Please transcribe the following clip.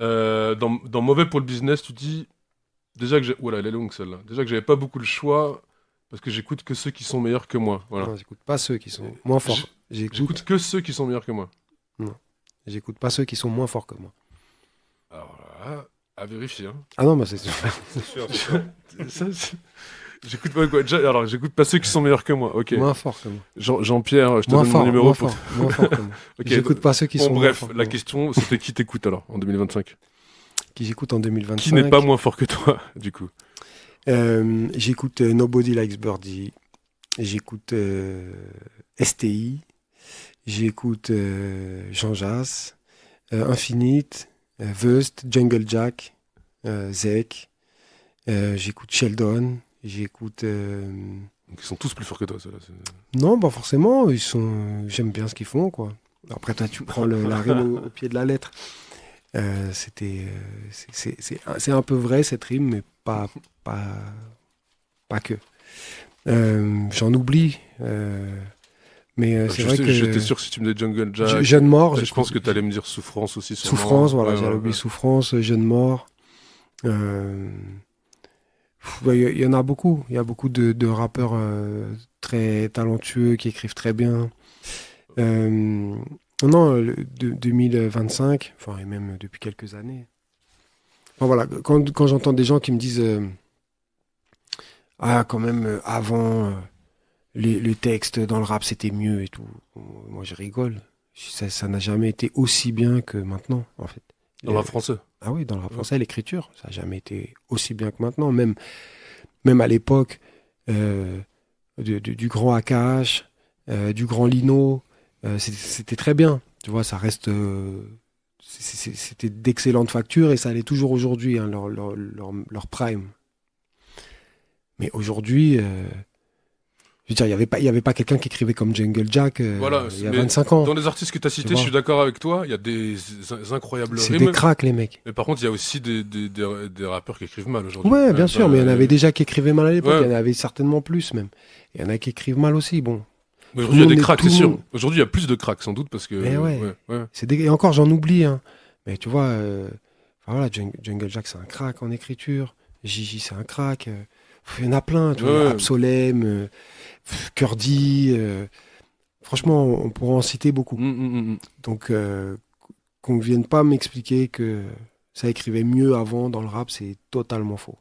Dans Mauvais pour le business, tu dis. Déjà que j'ai. Voilà, elle est longue celle-là. Déjà que j'avais pas beaucoup le choix parce que j'écoute que ceux qui sont meilleurs que moi. Voilà. Non, j'écoute pas ceux qui sont moins J- forts. J'écoute J'écoute. que ceux qui sont meilleurs que moi. Non. J'écoute pas ceux qui sont moins forts que moi. Alors là, à vérifier. Hein. Ah non, bah c'est C'est sûr, c'est sûr. Ça, j'écoute pas quoi. Alors, j'écoute pas ceux qui sont meilleurs que moi. Ok. moins fort que moi. Jean-Pierre, je te donne mon numéro pour. Moins fort que moi. Ok. J'écoute pas ceux qui Bon, sont moins bref, forts que la moi. question, c'était qui t'écoute alors en 2025? Qui j'écoute en Qui n'est pas 2025. moins fort que toi, du coup? J'écoute Nobody Likes Birdie. J'écoute STI. J'écoute Jean Jass, Infinite, Vust, Jungle Jack, Zek. J'écoute Sheldon. J'écoute. Ils sont tous plus forts que toi, ceux-là. Non, pas forcément. J'aime bien ce qu'ils font, quoi. Après, toi, tu prends la rime au pied de la lettre. C'est un peu vrai cette rime, mais pas, pas que. J'en oublie. C'est vrai J'étais que sûr que si tu me dis Jungle Jack, Jeune mort, je pense que tu allais me dire Souffrance aussi, sûrement. Souffrance, voilà, Ouais, j'avais ouais, oublié ouais. Souffrance, Jeune mort. Il y en a beaucoup. Il y a beaucoup de rappeurs très talentueux qui écrivent très bien. Euh, non, 2025, enfin, et même depuis quelques années. Enfin, voilà, quand j'entends des gens qui me disent ah, quand même, avant, les textes dans le rap, c'était mieux et tout. Moi, je rigole. Ça n'a jamais été aussi bien que maintenant, en fait. Dans le français. Ah oui, dans le rap Ouais. français, l'écriture, ça n'a jamais été aussi bien que maintenant. Même à l'époque euh, du grand AKH, du grand Lino, c'était très bien. Tu vois, ça reste. C'était d'excellentes factures et ça l'est toujours aujourd'hui, hein, leur prime. Mais aujourd'hui, je veux dire, il y avait pas quelqu'un qui écrivait comme Jungle Jack Voilà, il y a mais 25 ans. dans les artistes que tu as Tu cités, je vois, suis d'accord avec toi, il y a des incroyables c'est des rimes, cracks, les mecs. mais par contre, il y a aussi des rappeurs qui écrivent mal aujourd'hui. Ouais, bien sûr, mais il y en avait Ouais. déjà qui écrivaient mal à l'époque. Il Ouais. y en avait certainement plus, même. Il y en a qui écrivent mal aussi. Bon, Mais tout aujourd'hui, le il y a des monde cracks, tout c'est le sûr. monde. Aujourd'hui, il y a plus de cracks, sans doute, parce que. Mais ouais. Ouais, ouais. Et encore, j'en oublie, hein. Mais tu vois, enfin, voilà, Jungle Jack, c'est un crack en écriture. Gigi, c'est un crack. Il y en a plein, tu vois. Il y a Ouais. Absolem, Curdy. Franchement, on pourrait en citer beaucoup. Mm. Donc, qu'on ne vienne pas m'expliquer que ça écrivait mieux avant dans le rap, c'est totalement faux.